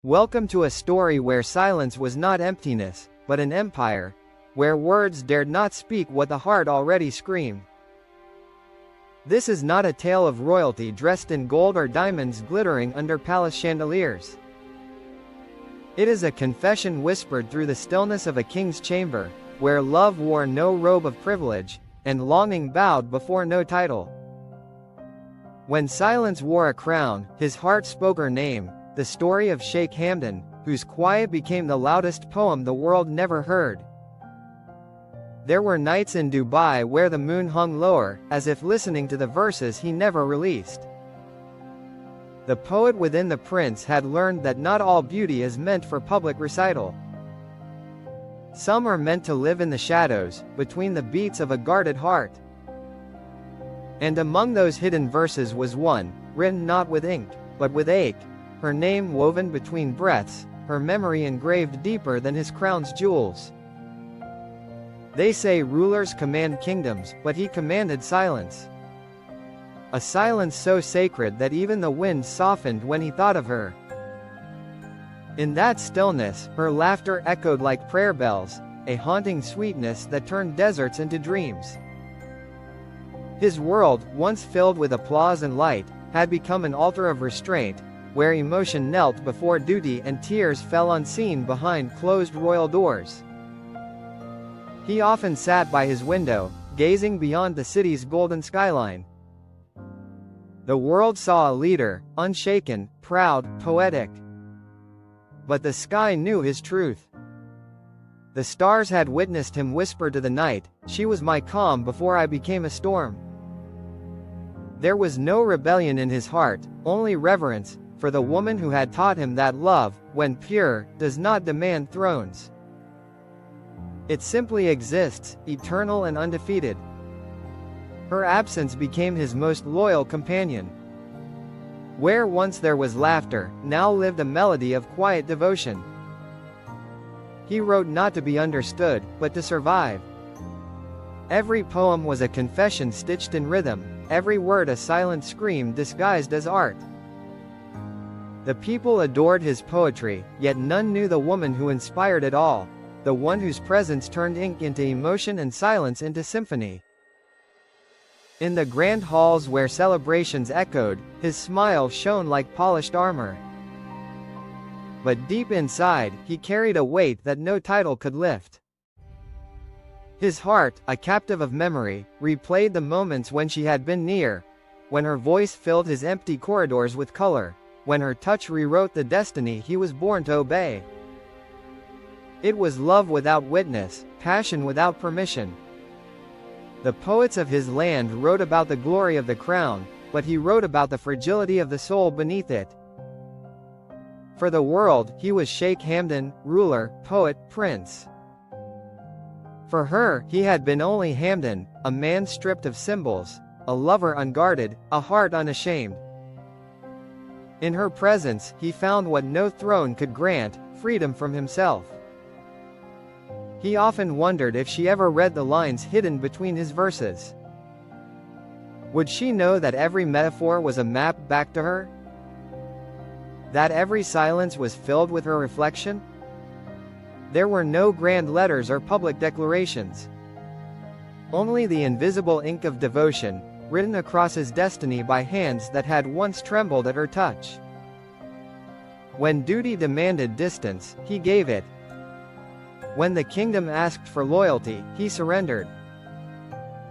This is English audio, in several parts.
Welcome to a story where silence was not emptiness, but an empire, where words dared not speak what the heart already screamed. This is not a tale of royalty dressed in gold or diamonds glittering under palace chandeliers. It is a confession whispered through the stillness of a king's chamber, where love wore no robe of privilege, and longing bowed before no title. When silence wore a crown, his heart spoke her name, the story of Sheikh Hamdan, whose quiet became the loudest poem the world never heard. There were nights in Dubai where the moon hung lower, as if listening to the verses he never released. The poet within the prince had learned that not all beauty is meant for public recital. Some are meant to live in the shadows, between the beats of a guarded heart. And among those hidden verses was one, written not with ink, but with ache, her name woven between breaths, her memory engraved deeper than his crown's jewels. They say rulers command kingdoms, but he commanded silence. A silence so sacred that even the wind softened when he thought of her. In that stillness, her laughter echoed like prayer bells, a haunting sweetness that turned deserts into dreams. His world, once filled with applause and light, had become an altar of restraint, where emotion knelt before duty and tears fell unseen behind closed royal doors. He often sat by his window, gazing beyond the city's golden skyline. The world saw a leader, unshaken, proud, poetic. But the sky knew his truth. The stars had witnessed him whisper to the night, "She was my calm before I became a storm." There was no rebellion in his heart, only reverence, for the woman who had taught him that love, when pure, does not demand thrones. It simply exists, eternal and undefeated. Her absence became his most loyal companion. Where once there was laughter, now lived a melody of quiet devotion. He wrote not to be understood, but to survive. Every poem was a confession stitched in rhythm, every word a silent scream disguised as art. The people adored his poetry, yet none knew the woman who inspired it all, the one whose presence turned ink into emotion and silence into symphony. In the grand halls where celebrations echoed, his smile shone like polished armor. But deep inside, he carried a weight that no title could lift. His heart, a captive of memory, replayed the moments when she had been near, when her voice filled his empty corridors with color, when her touch rewrote the destiny he was born to obey. It was love without witness, passion without permission. The poets of his land wrote about the glory of the crown, but he wrote about the fragility of the soul beneath it. For the world, he was Sheikh Hamdan, ruler, poet, prince. For her, he had been only Hamdan, a man stripped of symbols, a lover unguarded, a heart unashamed. In her presence, he found what no throne could grant, freedom from himself. He often wondered if she ever read the lines hidden between his verses. Would she know that every metaphor was a map back to her? That every silence was filled with her reflection? There were no grand letters or public declarations. Only the invisible ink of devotion, written across his destiny by hands that had once trembled at her touch. When duty demanded distance, he gave it. When the kingdom asked for loyalty, he surrendered.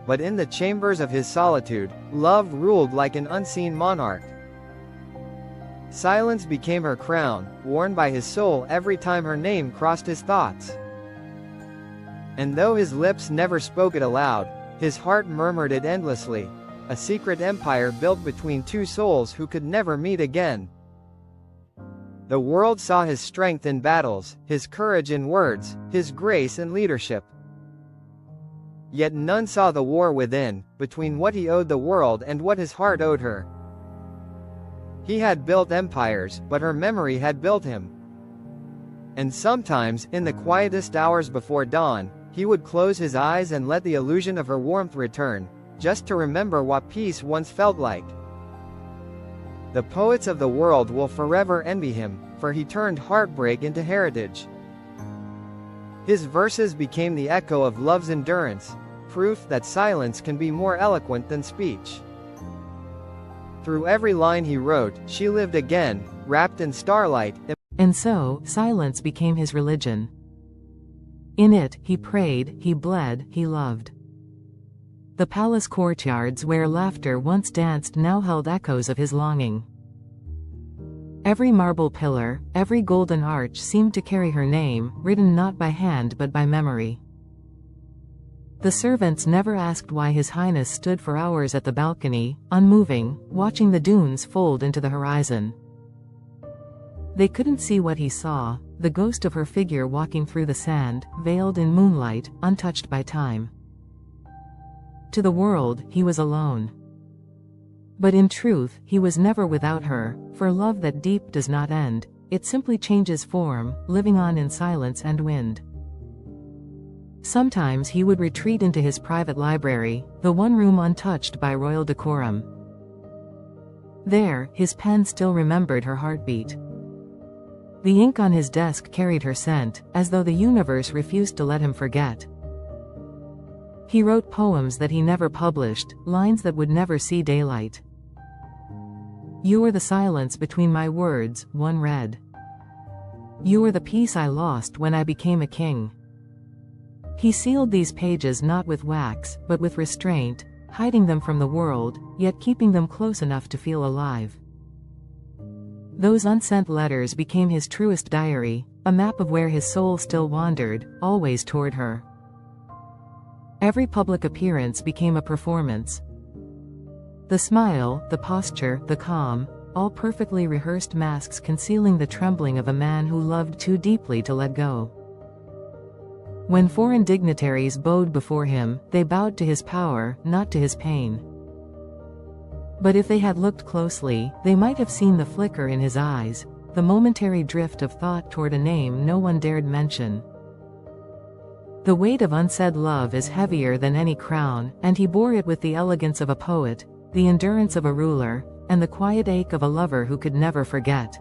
But in the chambers of his solitude, love ruled like an unseen monarch. Silence became her crown, worn by his soul every time her name crossed his thoughts. And though his lips never spoke it aloud, his heart murmured it endlessly, a secret empire built between two souls who could never meet again. The world saw his strength in battles, his courage in words, his grace in leadership. Yet none saw the war within, between what he owed the world and what his heart owed her. He had built empires, but her memory had built him. And sometimes, in the quietest hours before dawn, he would close his eyes and let the illusion of her warmth return, just to remember what peace once felt like. The poets of the world will forever envy him, for he turned heartbreak into heritage. His verses became the echo of love's endurance, proof that silence can be more eloquent than speech. Through every line he wrote, she lived again, wrapped in starlight. And so, silence became his religion. In it, he prayed, he bled, he loved. The palace courtyards where laughter once danced now held echoes of his longing. Every marble pillar, every golden arch seemed to carry her name, written not by hand but by memory. The servants never asked why His Highness stood for hours at the balcony, unmoving, watching the dunes fold into the horizon. They couldn't see what he saw, the ghost of her figure walking through the sand, veiled in moonlight, untouched by time. To the world, he was alone. But in truth, he was never without her, for love that deep does not end, it simply changes form, living on in silence and wind. Sometimes he would retreat into his private library, the one room untouched by royal decorum. There, his pen still remembered her heartbeat. The ink on his desk carried her scent, as though the universe refused to let him forget. He wrote poems that he never published, lines that would never see daylight. You were the silence between my words, one read. You were the peace I lost when I became a king. He sealed these pages not with wax, but with restraint, hiding them from the world, yet keeping them close enough to feel alive. Those unsent letters became his truest diary, a map of where his soul still wandered, always toward her. Every public appearance became a performance. The smile, the posture, the calm, all perfectly rehearsed masks concealing the trembling of a man who loved too deeply to let go. When foreign dignitaries bowed before him, they bowed to his power, not to his pain. But if they had looked closely, they might have seen the flicker in his eyes, the momentary drift of thought toward a name no one dared mention. The weight of unsaid love is heavier than any crown, and he bore it with the elegance of a poet, the endurance of a ruler, and the quiet ache of a lover who could never forget.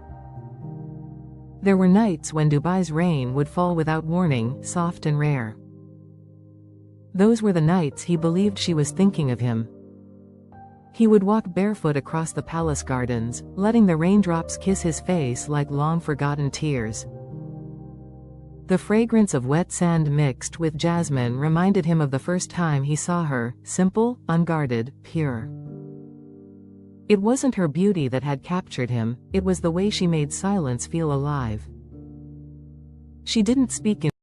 There were nights when Dubai's rain would fall without warning, soft and rare. Those were the nights he believed she was thinking of him. He would walk barefoot across the palace gardens, letting the raindrops kiss his face like long-forgotten tears. The fragrance of wet sand mixed with jasmine reminded him of the first time he saw her, simple, unguarded, pure. It wasn't her beauty that had captured him, it was the way she made silence feel alive. She didn't speak in